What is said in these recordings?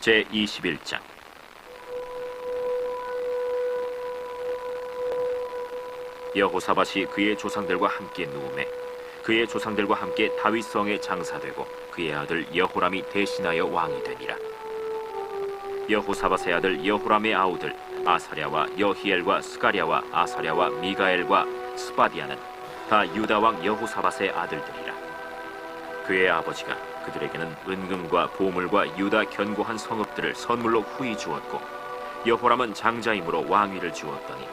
제21장. 여호사밧이 그의 조상들과 함께 누우매 그의 조상들과 함께 다윗성에 장사되고 그의 아들 여호람이 대신하여 왕이 되니라. 여호사밧의 아들 여호람의 아우들 아사랴와 여히엘과 스가랴와 아사랴와 미가엘과 스바디아는 다 유다 왕 여호사밧의 아들들이라. 그의 아버지가 그들에게는 은금과 보물과 유다 견고한 성읍들을 선물로 후히 주었고, 여호람은 장자이므로 왕위를 주었더니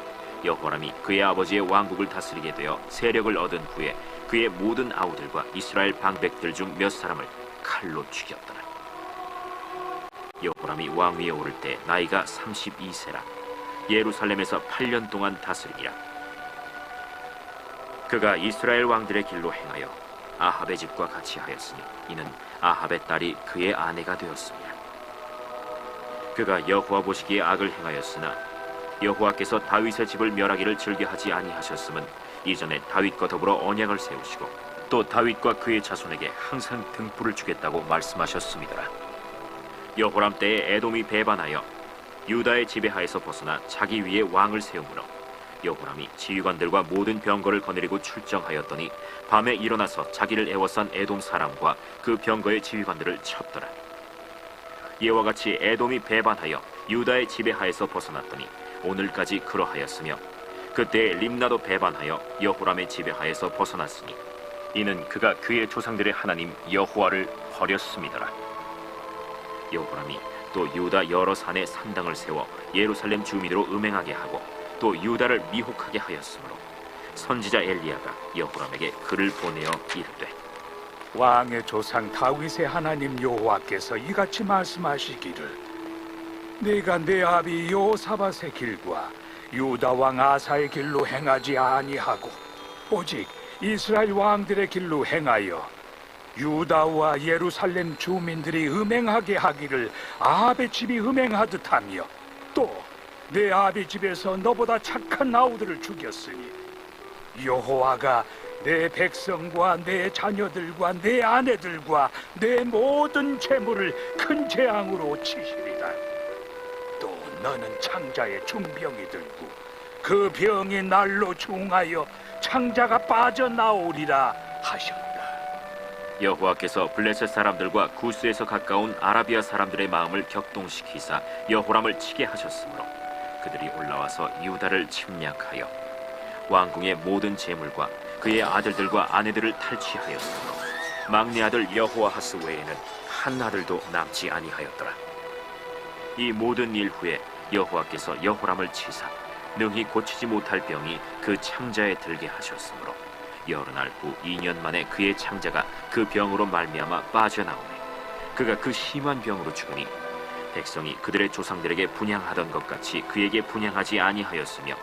여호람이 그의 아버지의 왕국을 다스리게 되어 세력을 얻은 후에 그의 모든 아우들과 이스라엘 방백들 중 몇 사람을 칼로 죽였더라. 여호람이 왕위에 오를 때 나이가 32세라 예루살렘에서 8년 동안 다스리니라. 그가 이스라엘 왕들의 길로 행하여 아합의 집과 같이 하였으니 이는 아합의 딸이 그의 아내가 되었습니다. 그가 여호와 보시기에 악을 행하였으나 여호와께서 다윗의 집을 멸하기를 즐겨하지 아니하셨음은 이전에 다윗과 더불어 언약을 세우시고 또 다윗과 그의 자손에게 항상 등불을 주겠다고 말씀하셨음이더라. 여호람 때에 에돔이 배반하여 유다의 지배하에서 벗어나 자기 위에 왕을 세우므로 여호람이 지휘관들과 모든 병거를 거느리고 출정하였더니 밤에 일어나서 자기를 애워싼 에돔 사람과 그 병거의 지휘관들을 쳤더라. 이와 같이 에돔이 배반하여 유다의 지배하에서 벗어났더니 오늘까지 그러하였으며, 그때 림나도 배반하여 여호람의 지배하에서 벗어났으니 이는 그가 그의 조상들의 하나님 여호와를 버렸음이더라. 여호람이 또 유다 여러 산에 산당을 세워 예루살렘 주민으로 음행하게 하고 또 유다를 미혹하게 하였으므로 선지자 엘리야가 여호람에게 글을 보내어 이르되, 왕의 조상 다윗의 하나님 여호와께서 이같이 말씀하시기를, 네가 내 아비 여호사밧의 길과 유다 왕 아사의 길로 행하지 아니하고 오직 이스라엘 왕들의 길로 행하여 유다와 예루살렘 주민들이 음행하게 하기를 아합의 집이 음행하듯 하며 또 내 아비 집에서 너보다 착한 아우들을 죽였으니 여호와가 내 백성과 내 자녀들과 내 아내들과 내 모든 재물을 큰 재앙으로 치시리라. 또 너는 창자에 중병이 들고 그 병이 날로 중하여 창자가 빠져나오리라 하셨다. 여호와께서 블레셋 사람들과 구스에서 가까운 아라비아 사람들의 마음을 격동시키사 여호람을 치게 하셨으므로 그들이 올라와서 유다를 침략하여 왕궁의 모든 재물과 그의 아들들과 아내들을 탈취하였으므로 막내 아들 여호아하스 외에는 한 아들도 남지 아니하였더라. 이 모든 일 후에 여호와께서 여호람을 치사 능히 고치지 못할 병이 그 창자에 들게 하셨으므로 여러 날 후 2년 만에 그의 창자가 그 병으로 말미암아 빠져나오매 그가 그 심한 병으로 죽으니 백성이 그들의 조상들에게 분향하던 것 같이 그에게 분향하지 아니하였으며,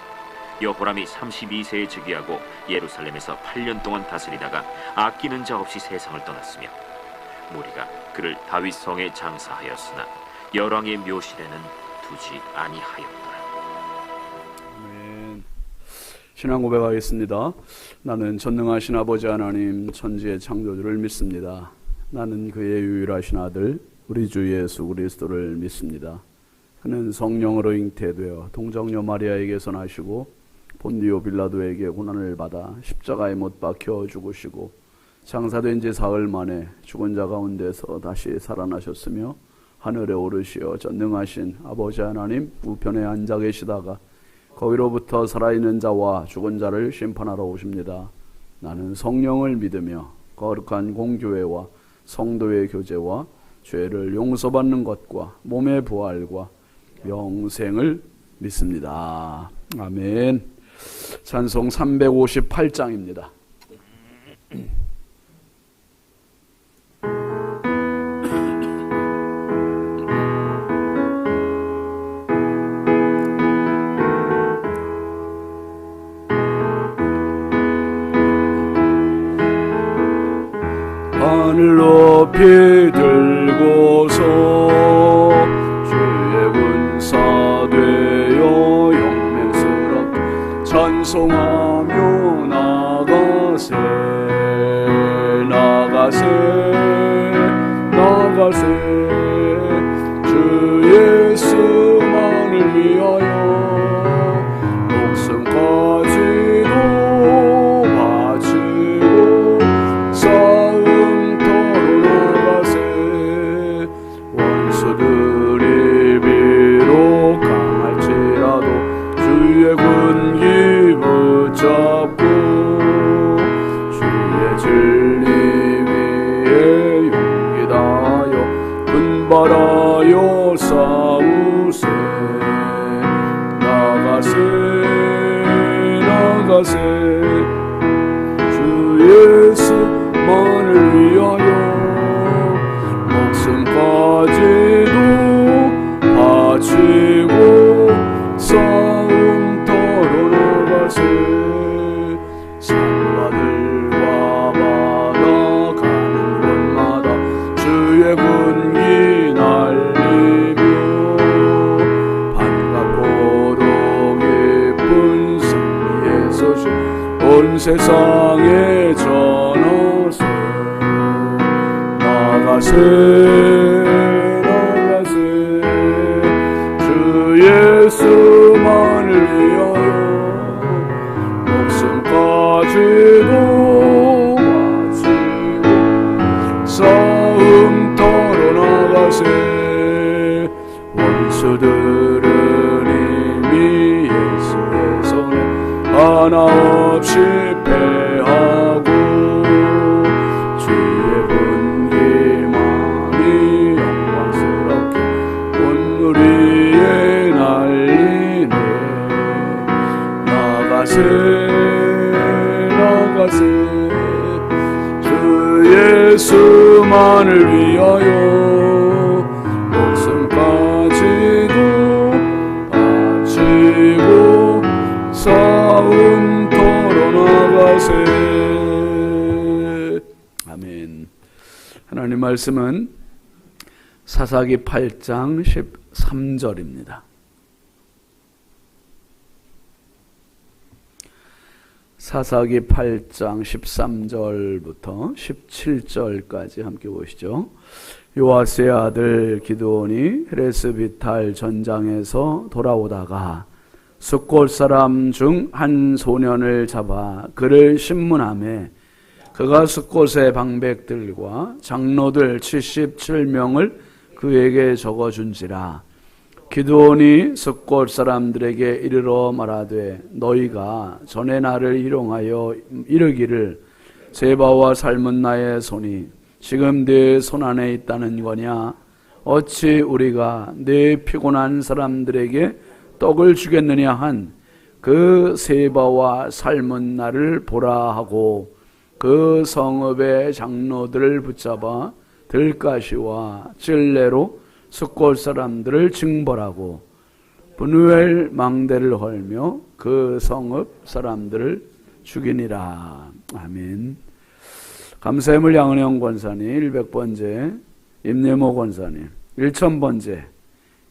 여호람이 32세에 즉위하고 예루살렘에서 8년 동안 다스리다가 아끼는 자 없이 세상을 떠났으며 무리가 그를 다윗 성에 장사하였으나 열왕의 묘실에는 두지 아니하였더라. 아멘. 신앙 고백하겠습니다. 나는 전능하신 아버지 하나님 천지의 창조주를 믿습니다. 나는 그의 유일하신 아들 우리 주 예수 그리스도를 믿습니다. 그는 성령으로 잉태되어 동정녀 마리아에게서 나시고 본디오 빌라도에게 고난을 받아 십자가에 못 박혀 죽으시고 장사된 지 사흘 만에 죽은 자 가운데서 다시 살아나셨으며 하늘에 오르시어 전능하신 아버지 하나님 우편에 앉아 계시다가 거기로부터 살아있는 자와 죽은 자를 심판하러 오십니다. 나는 성령을 믿으며 거룩한 공교회와 성도의 교제와 죄를 용서받는 것과 몸의 부활과 영생을 믿습니다. 아멘. 찬송 358장입니다. 하늘 높이 들고서 주의 군사 되어 영맹스럽게 찬송하며 나가세 나가세 나가세 주 원수들이 비록 강할지라도 주의 군기 붙잡고 주의 진리 위에 용기 다하여 분발하여 싸우세. 나가세 주 예수만을 위하여 목숨까지도 바치고 싸움터로 나가세. 산마들과 바다 가는 곳마다 주의 군기 날리며 반갑고도 기쁜 승리의 소식 온 세상에 전하세. 나가세 주 예수만을 위하여 목숨까지도 바치고 싸움터로 나가세. 원수들은 이미 예수의 손에 하나 없이 패하고 주의 군기만이 영광스럽게 온 우리에 날리네. 나가세 주 예수만을 위하여 목숨까지도 바치고 싸움터로 나가세. 아멘. 하나님 말씀은 사사기 8장 13절입니다. 사사기 8장 13절부터 17절까지 함께 보시죠. 요아스의 아들 기드온이 헤레스비탈 전장에서 돌아오다가 숫곳 사람 중 한 소년을 잡아 그를 신문하매 그가 숫곳의 방백들과 장로들 77명을 그에게 적어준지라. 기드온이 숫곳 사람들에게 이르러 말하되 너희가 전에 나를 희롱하여 이르기를 세바와 살문나의 손이 지금 네 손 안에 있다는 거냐. 어찌 우리가 네 피곤한 사람들에게 떡을 주겠느냐 한 그 세바와 살문나를 보라 하고 그 성읍의 장로들을 붙잡아 들가시와 찔레로 숫곳 사람들을 징벌하고 분우엘 망대를 헐며 그 성읍 사람들을 죽이니라. 아멘. 감사의물 양은영 권사님 100번째, 임예모 권사님 1000번째,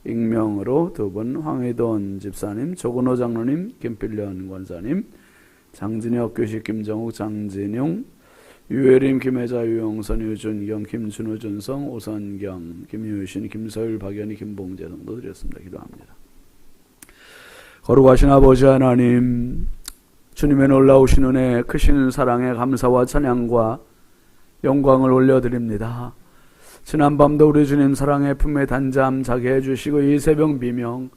익명으로 2분 황희돈 집사님, 조근호 장로님, 김필련 권사님, 장진혁 교식, 김정욱, 장진용, 유혜림, 김혜자, 유영선, 유준경, 김준우, 준성, 오선경, 김유신, 김서율, 박연희, 김봉재 성도 드렸습니다. 기도합니다. 거룩하신 아버지 하나님, 주님의 놀라우신 은혜, 크신 사랑에 감사와 찬양과 영광을 올려드립니다. 지난밤도 우리 주님 사랑의 품에 단잠 자게 해주시고 이 새벽 비명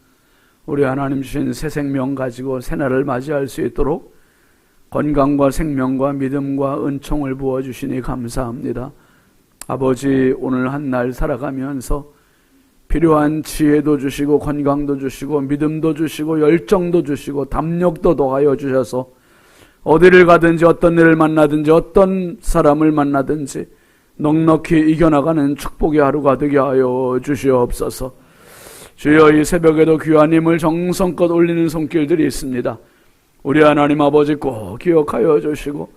우리 하나님 주신 새 생명 가지고 새날을 맞이할 수 있도록 건강과 생명과 믿음과 은총을 부어주시니 감사합니다. 아버지, 오늘 한 날 살아가면서 필요한 지혜도 주시고 건강도 주시고 믿음도 주시고 열정도 주시고 담력도 더하여 주셔서 어디를 가든지 어떤 일을 만나든지 어떤 사람을 만나든지 넉넉히 이겨나가는 축복의 하루가 되게 하여 주시옵소서. 주여, 이 새벽에도 귀한 힘을 정성껏 올리는 손길들이 있습니다. 우리 하나님 아버지 꼭 기억하여 주시고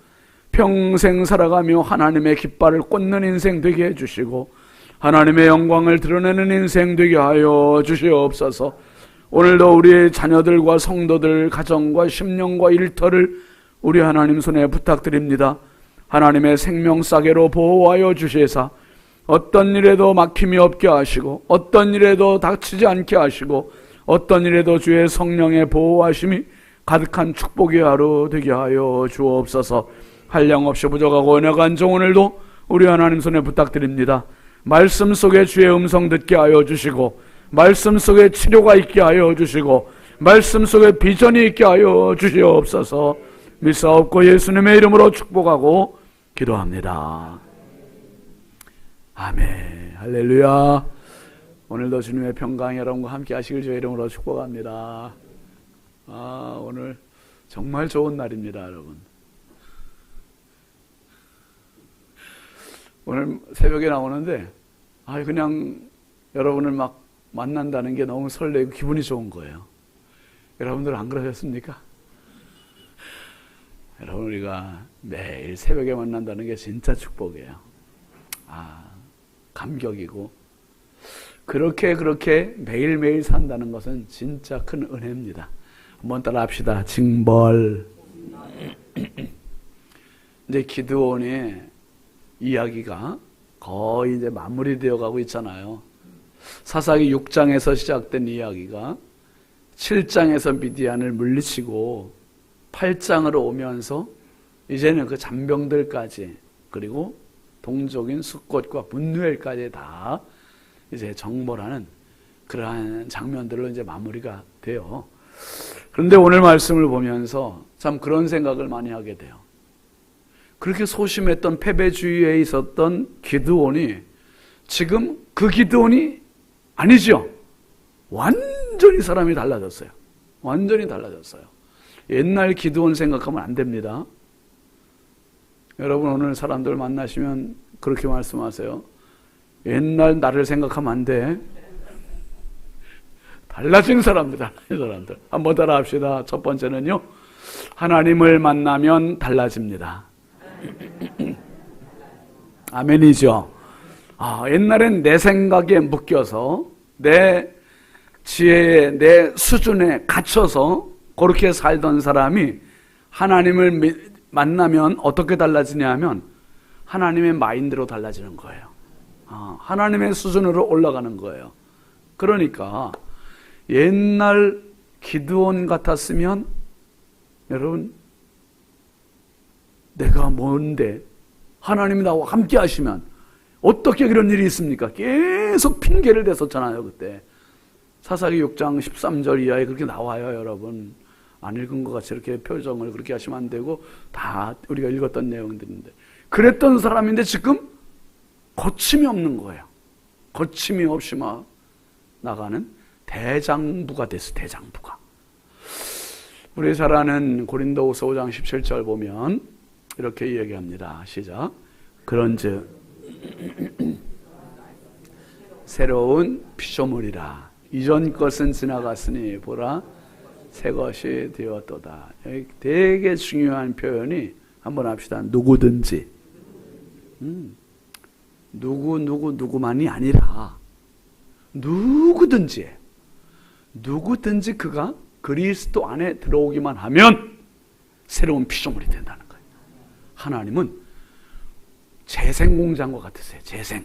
평생 살아가며 하나님의 깃발을 꽂는 인생 되게 해주시고 하나님의 영광을 드러내는 인생 되게 하여 주시옵소서. 오늘도 우리의 자녀들과 성도들, 가정과 심령과 일터를 우리 하나님 손에 부탁드립니다. 하나님의 생명싸개로 보호하여 주시사 어떤 일에도 막힘이 없게 하시고 어떤 일에도 닥치지 않게 하시고 어떤 일에도 주의 성령의 보호하심이 가득한 축복의 하루 되게 하여 주옵소서. 한량없이 부족하고 연약한 종 오늘도 우리 하나님 손에 부탁드립니다. 말씀 속에 주의 음성 듣게 하여 주시고, 말씀 속에 치료가 있게 하여 주시고, 말씀 속에 비전이 있게 하여 주시옵소서. 믿사옵고 예수님의 이름으로 축복하고 기도합니다. 아멘. 할렐루야. 오늘도 주님의 평강 여러분과 함께 하시길 주의 이름으로 축복합니다. 오늘 정말 좋은 날입니다, 여러분. 오늘 새벽에 나오는데 그냥 여러분을 막 만난다는 게 너무 설레고 기분이 좋은 거예요. 여러분들 안 그러셨습니까? 여러분, 우리가 매일 새벽에 만난다는 게 진짜 축복이에요. 감격이고, 그렇게 매일매일 산다는 것은 진짜 큰 은혜입니다. 한번 따라 합시다. 징벌. 이제 기드온의 이야기가 거의 이제 마무리되어 가고 있잖아요. 사사기 6장에서 시작된 이야기가 7장에서 미디안을 물리치고 8장으로 오면서 이제는 그 잔병들까지, 그리고 동족인 숫곳과 분누엘까지 다 이제 정벌하는 그러한 장면들로 이제 마무리가 돼요. 그런데 오늘 말씀을 보면서 참 그런 생각을 많이 하게 돼요. 그렇게 소심했던 패배주의에 있었던 기드온이 지금 그 기드온이 아니죠. 완전히 사람이 달라졌어요. 완전히 달라졌어요. 옛날 기드온 생각하면 안 됩니다. 여러분, 오늘 사람들 만나시면 그렇게 말씀하세요. 옛날 나를 생각하면 안 돼. 달라진 사람들, 달라진 사람들. 한번 따라 합시다. 첫 번째는요, 하나님을 만나면 달라집니다. 아멘이죠. 옛날엔 내 생각에 묶여서, 내 지혜에, 내 수준에 갇혀서 그렇게 살던 사람이 하나님을 만나면 어떻게 달라지냐 하면 하나님의 마인드로 달라지는 거예요. 하나님의 수준으로 올라가는 거예요. 그러니까 옛날 기드온 같았으면, 여러분, 내가 뭔데 하나님이 나와 함께 하시면 어떻게 그런 일이 있습니까? 계속 핑계를 댔었잖아요. 그때 사사기 6장 13절 이하에 그렇게 나와요. 여러분, 안 읽은 것 같이 이렇게 표정을 그렇게 하시면 안 되고, 다 우리가 읽었던 내용들인데, 그랬던 사람인데 지금 거침이 없는 거예요. 거침이 없이 막 나가는 대장부가 됐어. 대장부가. 우리 잘 아는 고린도후서 5장 17절 보면 이렇게 얘기합니다. 시작. 그런즉 새로운 피조물이라. 이전 것은 지나갔으니 보라 새 것이 되었도다. 여기 되게 중요한 표현이, 한번 합시다. 누구든지. 누구만이 아니라 누구든지 그가 그리스도 안에 들어오기만 하면 새로운 피조물이 된다는 거예요. 하나님은 재생공장과 같으세요. 재생.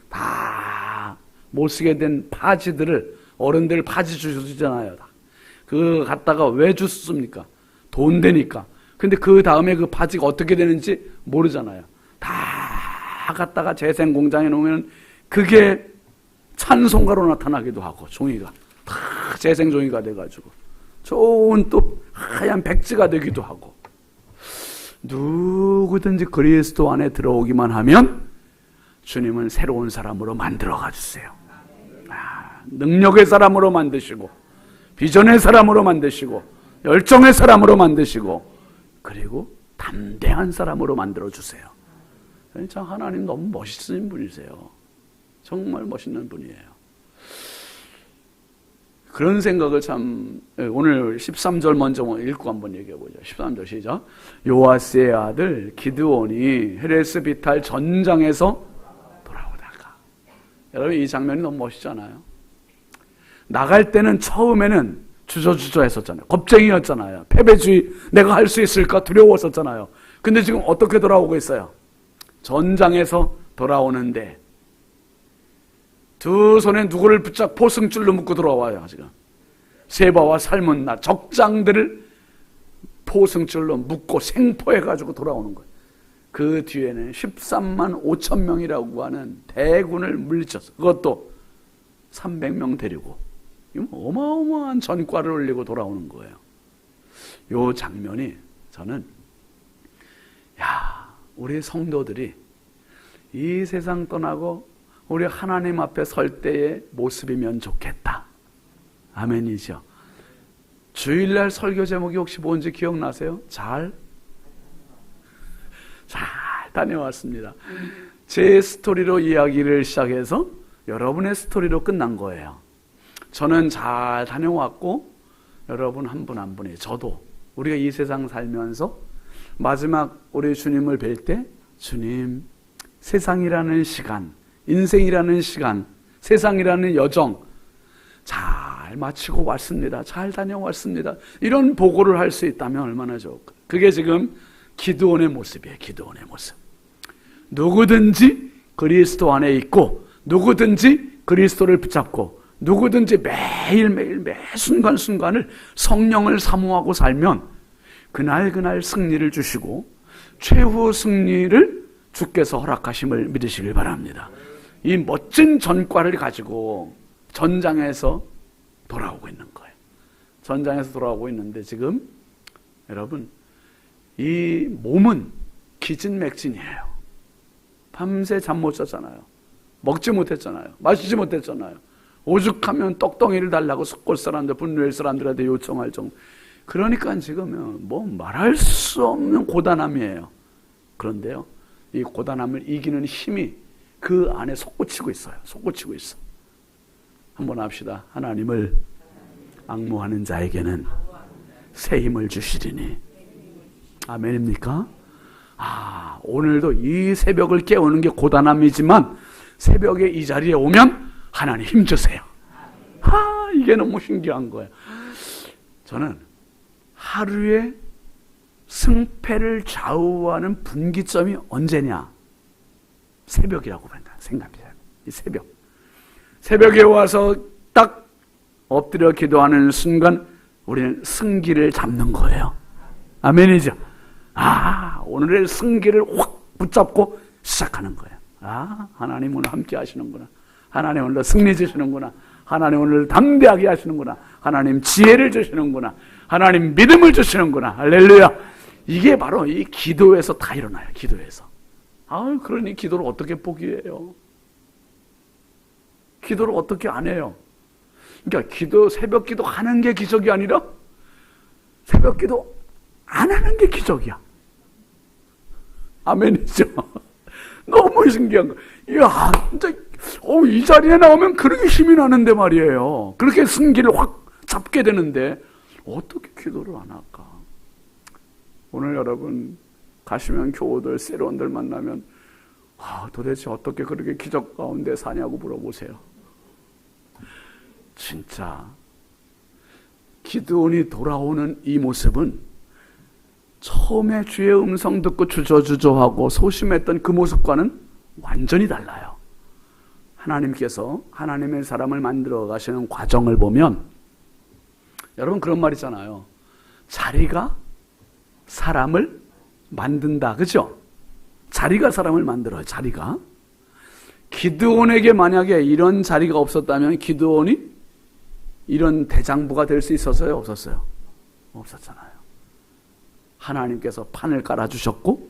다 못 쓰게 된 파지들을, 어른들 파지 주시잖아요. 그거 갖다가 왜 주습니까? 돈 되니까. 근데 그 다음에 그 파지가 어떻게 되는지 모르잖아요. 다 갖다가 재생공장에 놓으면 그게 찬송가로 나타나기도 하고, 종이가 다 재생종이가 돼가지고 좋은 또 하얀 백지가 되기도 하고. 누구든지 그리스도 안에 들어오기만 하면 주님은 새로운 사람으로 만들어가 주세요. 능력의 사람으로 만드시고, 비전의 사람으로 만드시고, 열정의 사람으로 만드시고, 그리고 담대한 사람으로 만들어 주세요. 참 하나님 너무 멋있는 분이세요. 정말 멋있는 분이에요. 그런 생각을 참, 오늘 13절 먼저 읽고 한번 얘기해 보죠. 13절 시작. 요아스의 아들 기드온이 헤레스 비탈 전장에서 돌아오다가. 여러분, 이 장면이 너무 멋있잖아요. 나갈 때는 처음에는 주저주저 했었잖아요. 겁쟁이였잖아요. 패배주의, 내가 할 수 있을까 두려웠었잖아요. 근데 지금 어떻게 돌아오고 있어요? 전장에서 돌아오는데 두 손에 누구를 붙잡고 포승줄로 묶고 돌아와요. 지금 세바와 살문나 적장들을 포승줄로 묶고 생포해가지고 돌아오는 거예요. 그 뒤에는 13만 5천 명이라고 하는 대군을 물리쳤어. 그것도 300명 데리고. 어마어마한 전과를 올리고 돌아오는 거예요. 요 장면이 저는 우리 성도들이 이 세상 떠나고 우리 하나님 앞에 설 때의 모습이면 좋겠다. 아멘이죠. 주일날 설교 제목이 혹시 뭔지 기억나세요? 잘 다녀왔습니다. 제 스토리로 이야기를 시작해서 여러분의 스토리로 끝난 거예요. 저는 잘 다녀왔고 여러분 한 분 한 분이, 저도 우리가 이 세상 살면서 마지막 우리 주님을 뵐 때, 주님, 세상이라는 시간, 인생이라는 시간, 세상이라는 여정 잘 마치고 왔습니다. 잘 다녀왔습니다. 이런 보고를 할 수 있다면 얼마나 좋을까. 그게 지금 기드온의 모습이에요. 기드온의 모습. 누구든지 그리스도 안에 있고, 누구든지 그리스도를 붙잡고, 누구든지 매일매일 매 순간순간을 성령을 사모하고 살면 그날 승리를 주시고 최후 승리를 주께서 허락하심을 믿으시길 바랍니다. 이 멋진 전과를 가지고 전장에서 돌아오고 있는 거예요. 전장에서 돌아오고 있는데 지금 여러분, 이 몸은 기진맥진이에요. 밤새 잠 못 잤잖아요. 먹지 못했잖아요. 마시지 못했잖아요. 오죽하면 떡덩이를 달라고 숫골 사람들, 분노의 사람들한테 요청할 정도. 그러니까 지금 뭐 말할 수 없는 고단함이에요. 그런데요, 이 고단함을 이기는 힘이 그 안에 솟구치고 있어요. 솟구치고 있어. 한번 합시다. 하나님을 앙모하는 자에게는 새 힘을 주시리니. 아멘입니까? 오늘도 이 새벽을 깨우는 게 고단함이지만 새벽에 이 자리에 오면 하나님 힘 주세요. 이게 너무 신기한 거예요. 저는 하루의 승패를 좌우하는 분기점이 언제냐? 새벽이라고 생각해요. 이 새벽. 새벽에 와서 딱 엎드려 기도하는 순간 우리는 승기를 잡는 거예요. 아멘이죠? 오늘의 승기를 확 붙잡고 시작하는 거예요. 하나님 오늘 함께 하시는구나. 하나님 오늘 승리 주시는구나. 하나님 오늘 담대하게 하시는구나. 하나님 지혜를 주시는구나. 하나님 믿음을 주시는구나. 할렐루야. 이게 바로 이 기도에서 다 일어나요. 기도에서. 그러니 기도를 어떻게 포기해요? 기도를 어떻게 안 해요? 그러니까 새벽 기도 하는 게 기적이 아니라 새벽 기도 안 하는 게 기적이야. 아멘이죠? 너무 신기한 거. 이야, 진짜, 이 자리에 나오면 그렇게 힘이 나는데 말이에요. 그렇게 승기를 확 잡게 되는데, 어떻게 기도를 안 할까? 오늘 여러분, 가시면 교우들, 세론들 만나면, 도대체 어떻게 그렇게 기적 가운데 사냐고 물어보세요. 진짜, 기드온이 돌아오는 이 모습은 처음에 주의 음성 듣고 주저주저하고 소심했던 그 모습과는 완전히 달라요. 하나님께서 하나님의 사람을 만들어 가시는 과정을 보면 여러분 그런 말 있잖아요. 자리가 사람을 만든다. 그죠? 자리가 사람을 만들어요. 자리가. 기드온에게 만약에 이런 자리가 없었다면 기드온이 이런 대장부가 될 수 있었어요? 없었어요? 없었잖아요. 하나님께서 판을 깔아주셨고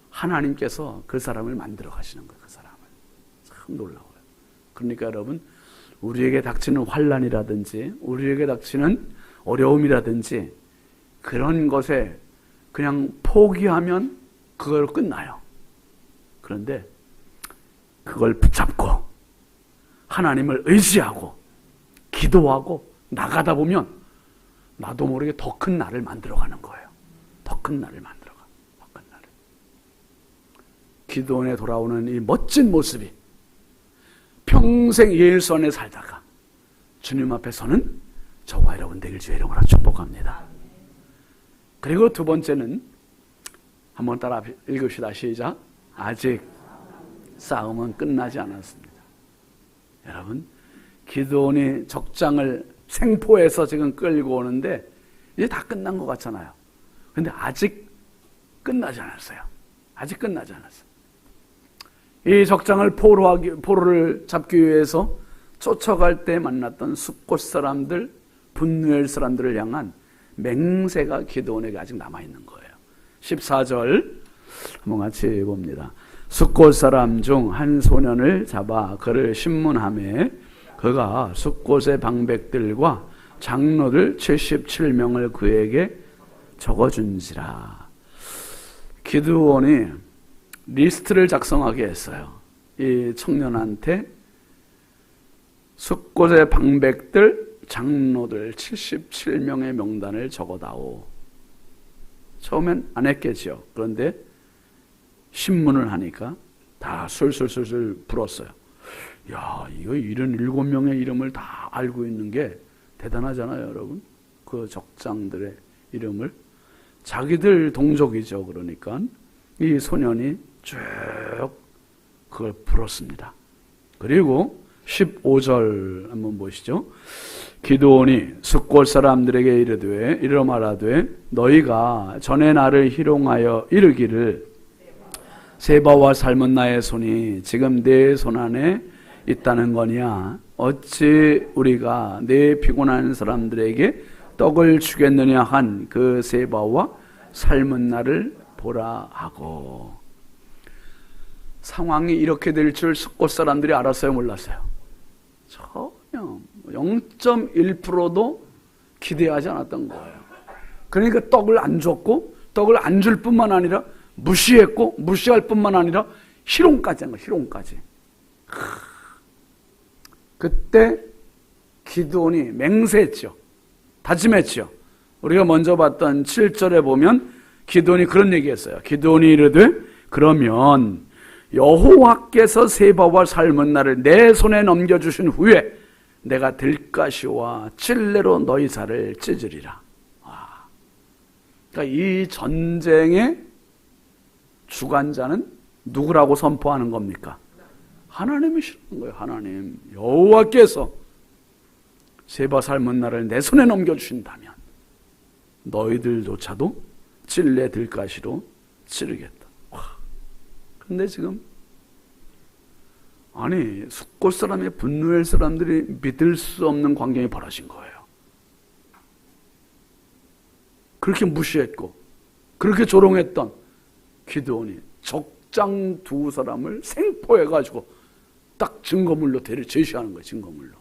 하나님께서 그 사람을 만들어 가시는 거예요. 그 사람을. 참 놀라워요. 그러니까 여러분, 우리에게 닥치는 환난이라든지 우리에게 닥치는 어려움이라든지 그런 것에 그냥 포기하면 그걸로 끝나요. 그런데 그걸 붙잡고 하나님을 의지하고 기도하고 나가다 보면 나도 모르게 더 큰 나를 만들어가는 거예요. 더 큰 나를 만들어가. 더 큰 나를. 기도원에 돌아오는 이 멋진 모습이 평생 예수 안에 살다가 주님 앞에 서는 저와 여러분 되길 주의 이름으로 축복합니다. 그리고 두 번째는 한번 따라 읽읍시다. 시작. 아직 싸움은 끝나지 않았습니다. 여러분, 기드온이 적장을 생포해서 지금 끌고 오는데 이제 다 끝난 것 같잖아요. 근데 아직 끝나지 않았어요. 아직 끝나지 않았어요. 이 적장을 포로를 잡기 위해서 쫓아갈 때 만났던 숫곳 사람들, 분누엘 사람들을 향한 맹세가 기드온에게 아직 남아있는 거예요. 14절 한번 같이 봅니다. 숫곳 사람 중 한 소년을 잡아 그를 신문하매 그가 숫곳의 방백들과 장로들 77명을 그에게 적어준지라. 기드온이 리스트를 작성하게 했어요. 이 청년한테 숫곳의 방백들, 장로들 77명의 명단을 적어다오. 처음엔 안 했겠죠. 그런데 신문을 하니까 다 술술술술 불었어요. 야, 이거 77명의 이름을 다 알고 있는 게 대단하잖아요, 여러분. 그 적장들의 이름을. 자기들 동족이죠. 그러니까 이 소년이 쭉 그걸 불었습니다. 그리고 15절 한번 보시죠. 기드온이 숫곳 사람들에게 이르러 말하되 너희가 전에 나를 희롱하여 이르기를 세바와 삶은 나의 손이 지금 내 손 안에 있다는 거냐? 어찌 우리가 내 피곤한 사람들에게 떡을 주겠느냐 한 그 세바와 삶은 나를 보라 하고. 상황이 이렇게 될 줄 숫곳 사람들이 알았어요, 몰랐어요? 전혀 0.1%도 기대하지 않았던 거예요. 그러니까 떡을 안 줬고, 떡을 안 줄 뿐만 아니라 무시했고, 무시할 뿐만 아니라 희롱까지 한 거예요. 희롱까지. 그때 기드온이 맹세했죠. 다짐했죠. 우리가 먼저 봤던 7절에 보면 기드온이 그런 얘기했어요. 기드온이 이르되 그러면 여호와께서 세바와 삶은 나를 내 손에 넘겨주신 후에 내가 들가시와 찔레로 너희 살을 찢으리라. 그러니까 이 전쟁의 주관자는 누구라고 선포하는 겁니까? 하나님이시라는 거예요. 하나님. 여호와께서 세바 삶은 나를 내 손에 넘겨주신다면 너희들조차도 찔레 들가시로 찌르겠다. 근데 지금 아니 숫곳 사람의 분누엘 사람들이 믿을 수 없는 광경이 벌어진 거예요. 그렇게 무시했고 그렇게 조롱했던 기드온이 적장 두 사람을 생포해가지고 딱 증거물로 제시하는 거예요. 증거물로.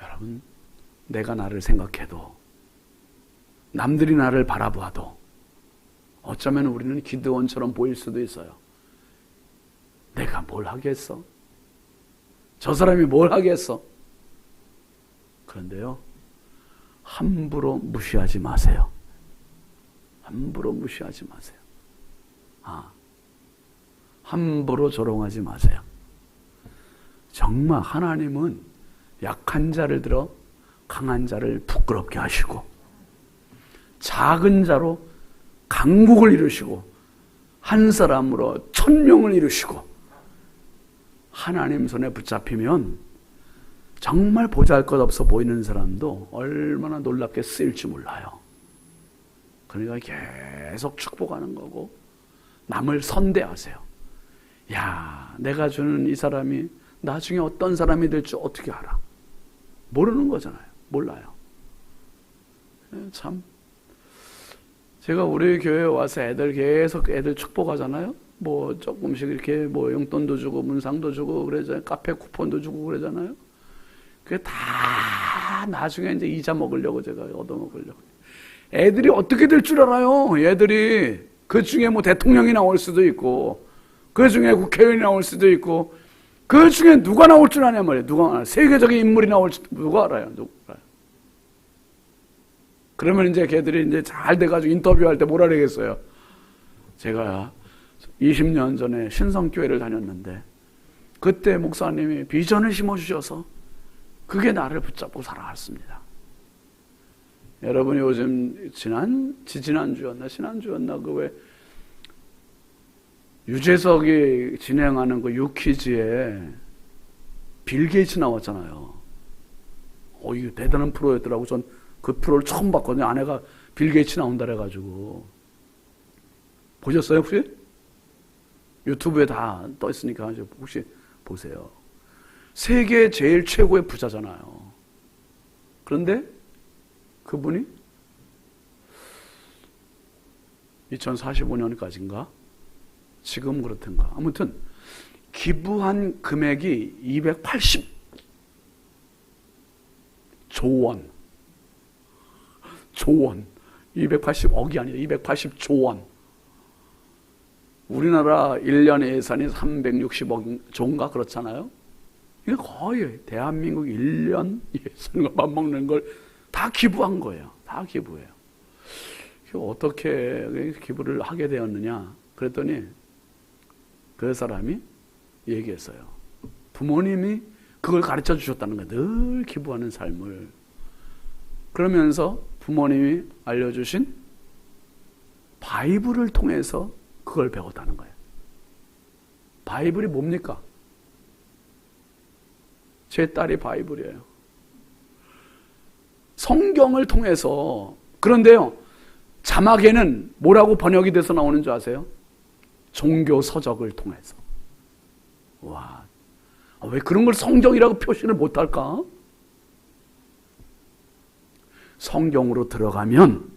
여러분, 내가 나를 생각해도 남들이 나를 바라봐도 어쩌면 우리는 기드온처럼 보일 수도 있어요. 내가 뭘 하겠어? 저 사람이 뭘 하겠어? 그런데요, 함부로 무시하지 마세요. 함부로 무시하지 마세요. 함부로 조롱하지 마세요. 정말 하나님은 약한 자를 들어 강한 자를 부끄럽게 하시고 작은 자로 강국을 이루시고 한 사람으로 1000명을 이루시고 하나님 손에 붙잡히면 정말 보잘것없어 보이는 사람도 얼마나 놀랍게 쓰일지 몰라요. 그러니까 계속 축복하는 거고 남을 선대하세요. 야, 내가 주는 이 사람이 나중에 어떤 사람이 될지 어떻게 알아? 모르는 거잖아요. 몰라요. 참 제가 우리 교회에 와서 계속 애들 축복하잖아요. 뭐 조금씩 이렇게 뭐 용돈도 주고 문상도 주고 그러잖아요. 카페 쿠폰도 주고 그러잖아요. 그게 다 나중에 이제 이자 먹으려고 제가 얻어먹으려고. 애들이 어떻게 될 줄 알아요? 애들이 그 중에 뭐 대통령이 나올 수도 있고 그 중에 국회의원이 나올 수도 있고 그 중에 누가 나올 줄 아냐 말이에요. 누가 알아요? 세계적인 인물이 나올지 누가 알아요? 누가 알아요? 그러면 이제 걔들이 이제 잘 돼가지고 인터뷰할 때 뭐라 그러겠어요? 제가 20년 전에 신성교회를 다녔는데 그때 목사님이 비전을 심어주셔서 그게 나를 붙잡고 살아왔습니다. 여러분이 요즘 지난주였나 그 왜 유재석이 진행하는 그 유퀴즈에 빌 게이츠 나왔잖아요. 이거 대단한 프로였더라고. 전 그 프로를 처음 봤거든요. 아내가 빌 게이츠 나온다 그래가지고 보셨어요 혹시? 유튜브에 다 떠 있으니까 혹시 보세요. 세계 제일 최고의 부자잖아요. 그런데 그분이 2045년까지인가? 지금 그렇던가. 아무튼 기부한 금액이 280조 원. 280억이 아니라 280조 원. 우리나라 1년 예산이 360억 조인가 그렇잖아요. 이게 거의 대한민국 1년 예산과 맞먹는 걸 다 기부한 거예요. 다 기부해요. 어떻게 기부를 하게 되었느냐 그랬더니 그 사람이 얘기했어요. 부모님이 그걸 가르쳐 주셨다는 거예요. 늘 기부하는 삶을. 그러면서 부모님이 알려주신 바이블을 통해서 그걸 배웠다는 거예요. 바이블이 뭡니까? 제 딸이 바이블이에요. 성경을 통해서. 그런데요, 자막에는 뭐라고 번역이 돼서 나오는 줄 아세요? 종교 서적을 통해서. 와, 왜 그런 걸 성경이라고 표시를 못할까? 성경으로 들어가면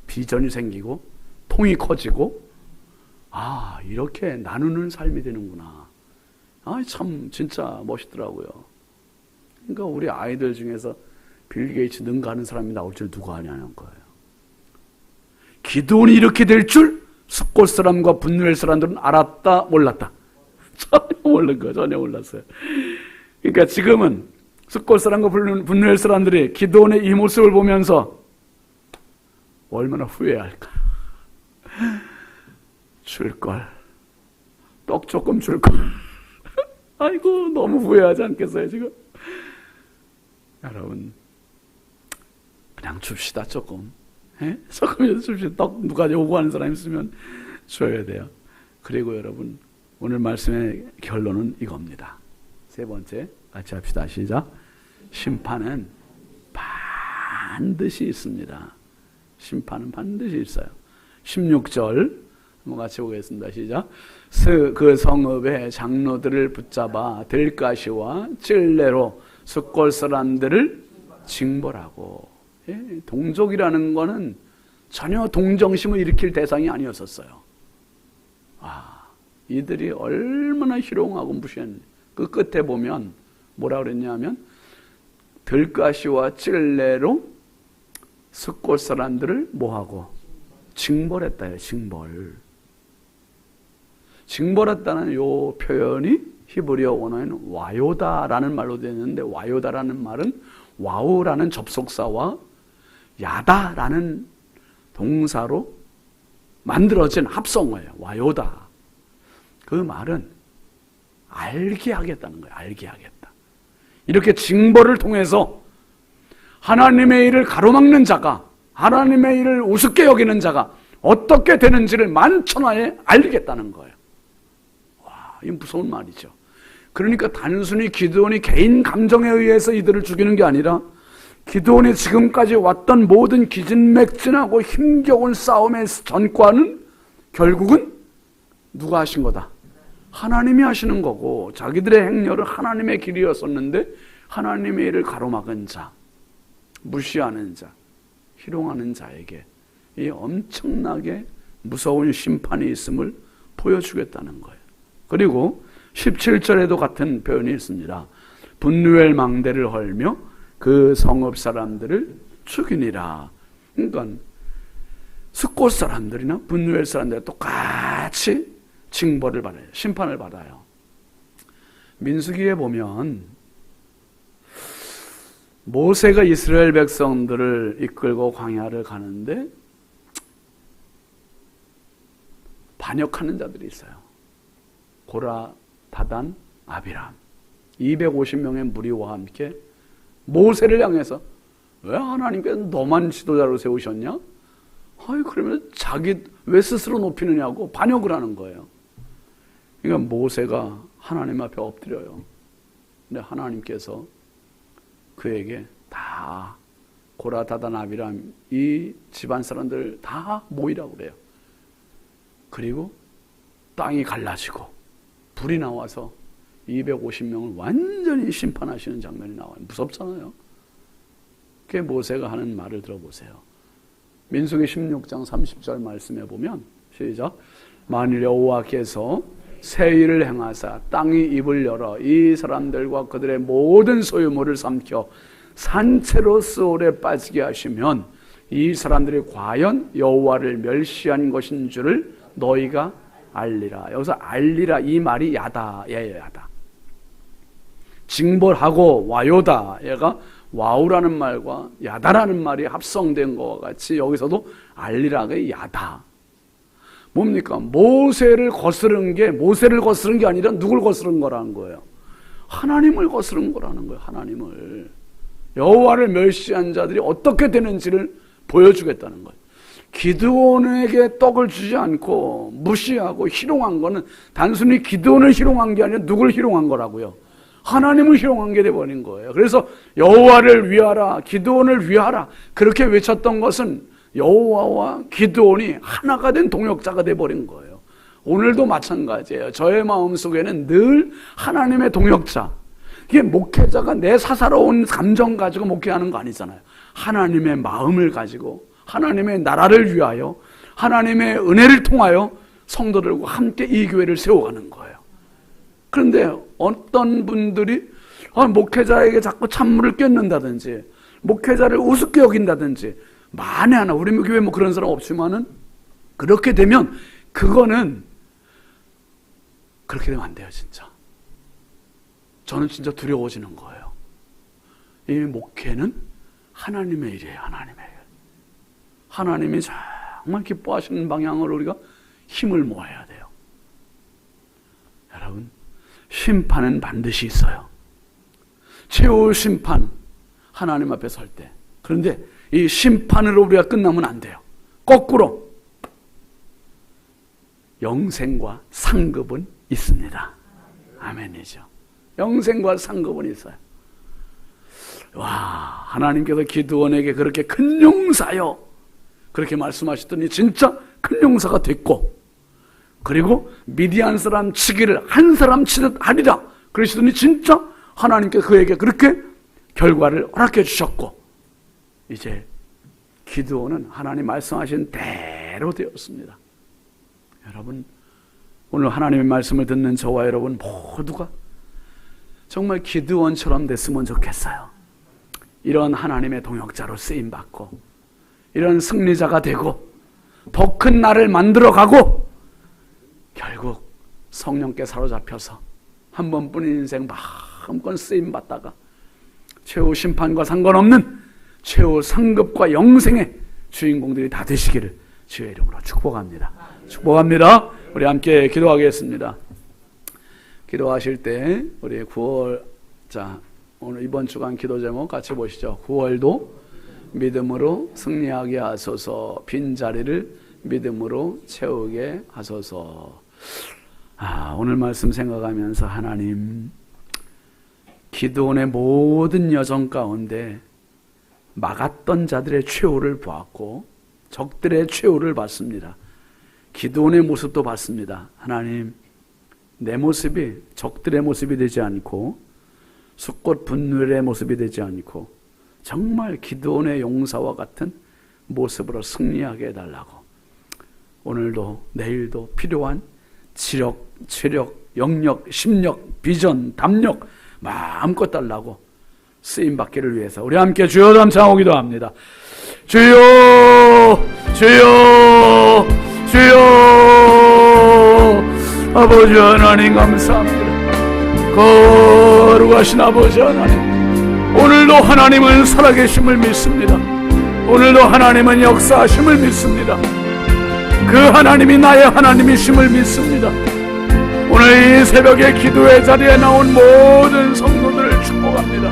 비전이 생기고 통이 커지고, 아, 이렇게 나누는 삶이 되는구나. 아, 참 진짜 멋있더라고요. 그러니까 우리 아이들 중에서 빌 게이츠 능가하는 사람이 나올 줄 누가 아냐는 거예요. 기도원이 이렇게 될 줄 숫골 사람과 분노엘 사람들은 알았다 몰랐다? 전혀 모르는 거예요. 전혀 몰랐어요. 그러니까 지금은 숫골 사람과 분노엘 사람들이 기도원의 이 모습을 보면서 얼마나 후회할까. 줄걸. 떡 조금 줄걸. 아이고 너무 후회하지 않겠어요 지금? 여러분 그냥 줍시다 조금. 조금이라도 줍시다. 떡 누가 요구하는 사람 있으면 줘야 돼요. 그리고 여러분 오늘 말씀의 결론은 이겁니다. 세 번째 같이 합시다. 시작. 심판은 반드시 있습니다. 심판은 반드시 있어요. 16절 한번 같이 보겠습니다. 시작. 그 성읍의 장로들을 붙잡아 들가시와 찔레로 숫골 사람들을 징벌하고. 동족이라는 거는 전혀 동정심을 일으킬 대상이 아니었었어요. 이들이 얼마나 희롱하고 무시한. 그 끝에 보면 뭐라 그랬냐면 들가시와 찔레로 숫골 사람들을 뭐하고 징벌했다요. 징벌했다는 요 표현이 히브리어 원어에는 와요다라는 말로 되어 있는데, 와요다라는 말은 와우라는 접속사와 야다라는 동사로 만들어진 합성어예요. 와요다. 그 말은 알게 하겠다는 거예요. 알게 하겠다. 이렇게 징벌을 통해서 하나님의 일을 가로막는 자가, 하나님의 일을 우습게 여기는 자가 어떻게 되는지를 만천하에 알리겠다는 거예요. 와, 이 무서운 말이죠. 그러니까 단순히 기드온이 개인 감정에 의해서 이들을 죽이는 게 아니라 기드온이 지금까지 왔던 모든 기진맥진하고 힘겨운 싸움의 전과는 결국은 누가 하신 거다? 하나님이 하시는 거고, 자기들의 행렬은 하나님의 길이었었는데 하나님의 일을 가로막은 자, 무시하는 자, 희롱하는 자에게 이 엄청나게 무서운 심판이 있음을 보여주겠다는 거예요. 그리고 17절에도 같은 표현이 있습니다. 분누엘 망대를 헐며 그 성읍 사람들을 죽이니라. 그러니까 숫곳 사람들이나 분누엘 사람들이 똑같이 징벌을 받아요. 심판을 받아요. 민수기에 보면 모세가 이스라엘 백성들을 이끌고 광야를 가는데 반역하는 자들이 있어요. 고라, 다단, 아비람 250명의 무리와 함께 모세를 향해서 왜 하나님께서 너만 지도자로 세우셨냐? 아이, 그러면 자기 왜 스스로 높이느냐고 반역을 하는 거예요. 그러니까 모세가 하나님 앞에 엎드려요. 근데 하나님께서 그에게 다 고라, 다단, 아비람 이 집안 사람들 다 모이라고 그래요. 그리고 땅이 갈라지고 불이 나와서 250명을 완전히 심판하시는 장면이 나와요. 무섭잖아요. 그게 모세가 하는 말을 들어보세요. 민수기 16장 30절 말씀해 보면 시작. 만일 여호와께서 새 일을 행하사 땅이 입을 열어 이 사람들과 그들의 모든 소유물을 삼켜 산채로 스올에 빠지게 하시면 이 사람들이 과연 여호와를 멸시한 것인 줄을 너희가 알리라. 여기서 알리라 이 말이 야다예요. 야다. 징벌하고 와요다. 얘가 와우라는 말과 야다라는 말이 합성된 것과 같이 여기서도 알리라가 야다. 뭡니까? 모세를 거스른 게 아니라 누굴 거스른 거라는 거예요? 하나님을 거스른 거라는 거예요. 하나님을. 여호와를 멸시한 자들이 어떻게 되는지를 보여주겠다는 거예요. 기드온에게 떡을 주지 않고 무시하고 희롱한 거는 단순히 기드온을 희롱한 게 아니라 누굴 희롱한 거라고요? 하나님을 희롱한 게 돼버린 거예요. 그래서 여호와를 위하라, 기드온을 위하라 그렇게 외쳤던 것은 여호와와 기드온이 하나가 된 동역자가 돼버린 거예요. 오늘도 마찬가지예요. 저의 마음속에는 늘 하나님의 동역자. 이게 목회자가 내 사사로운 감정 가지고 목회하는 거 아니잖아요. 하나님의 마음을 가지고 하나님의 나라를 위하여 하나님의 은혜를 통하여 성도들과 함께 이 교회를 세워가는 거예요. 그런데 어떤 분들이 목회자에게 자꾸 찬물을 꼈는다든지 목회자를 우습게 여긴다든지 만에 하나 우리 교회 뭐 그런 사람 없지만은 그렇게 되면 그거는 그렇게 되면 안 돼요. 진짜 저는 진짜 두려워지는 거예요. 이 목회는 하나님의 일이에요. 하나님의 일. 하나님이 정말 기뻐하시는 방향으로 우리가 힘을 모아야 돼요. 여러분, 심판은 반드시 있어요. 최후 심판, 하나님 앞에 설 때. 그런데 이 심판으로 우리가 끝나면 안 돼요. 거꾸로 영생과 상급은 있습니다. 아멘이죠. 영생과 상급은 있어요. 와, 하나님께서 기드온에게 그렇게 큰 용사요 그렇게 말씀하셨더니 진짜 큰 용사가 됐고, 그리고 미디안 사람 치기를 한 사람 치듯 하리라 그러시더니 진짜 하나님께서 그에게 그렇게 결과를 허락해 주셨고, 이제 기드온은 하나님 말씀하신 대로 되었습니다. 여러분, 오늘 하나님의 말씀을 듣는 저와 여러분 모두가 정말 기드온처럼 됐으면 좋겠어요. 이런 하나님의 동역자로 쓰임받고 이런 승리자가 되고 더 큰 나를 만들어가고 결국 성령께 사로잡혀서 한 번뿐인 인생 마음껏 쓰임받다가 최후 심판과 상관없는 최후 상급과 영생의 주인공들이 다 되시기를 주의 이름으로 축복합니다. 축복합니다. 우리 함께 기도하겠습니다. 기도하실 때 우리 9월 오늘 이번 주간 기도 제목 같이 보시죠. 9월도 믿음으로 승리하게 하소서. 빈자리를 믿음으로 채우게 하소서. 오늘 말씀 생각하면서 하나님, 기드온의 모든 여정 가운데 막았던 자들의 최후를 보았고 적들의 최후를 봤습니다. 기드온의 모습도 봤습니다. 하나님, 내 모습이 적들의 모습이 되지 않고 숫꽃 분열의 모습이 되지 않고 정말 기드온의 용사와 같은 모습으로 승리하게 해달라고, 오늘도 내일도 필요한 지력, 체력, 영역, 심력, 비전, 담력 마음껏 달라고 쓰임받기를 위해서 우리 함께 주여 담창하기도 합니다. 주여, 주여, 주여. 아버지 하나님 감사합니다. 거룩하신 아버지 하나님, 오늘도 하나님은 살아계심을 믿습니다. 오늘도 하나님은 역사하심을 믿습니다. 그 하나님이 나의 하나님이심을 믿습니다. 오늘 이 새벽에 기도의 자리에 나온 모든 성도들을 축복합니다.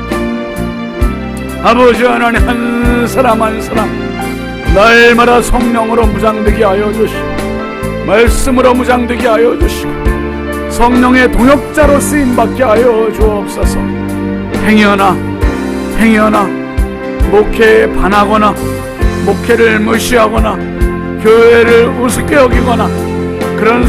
아버지 하나님, 한 사람 한 사람 날마다 성령으로 무장되게 하여 주시고 말씀으로 무장되게 하여 주시고 성령의 동역자로 쓰임받게 하여 주옵소서. 행여나 목회에 반하거나 목회를 무시하거나 교회를 우습게 여기거나 그런 사람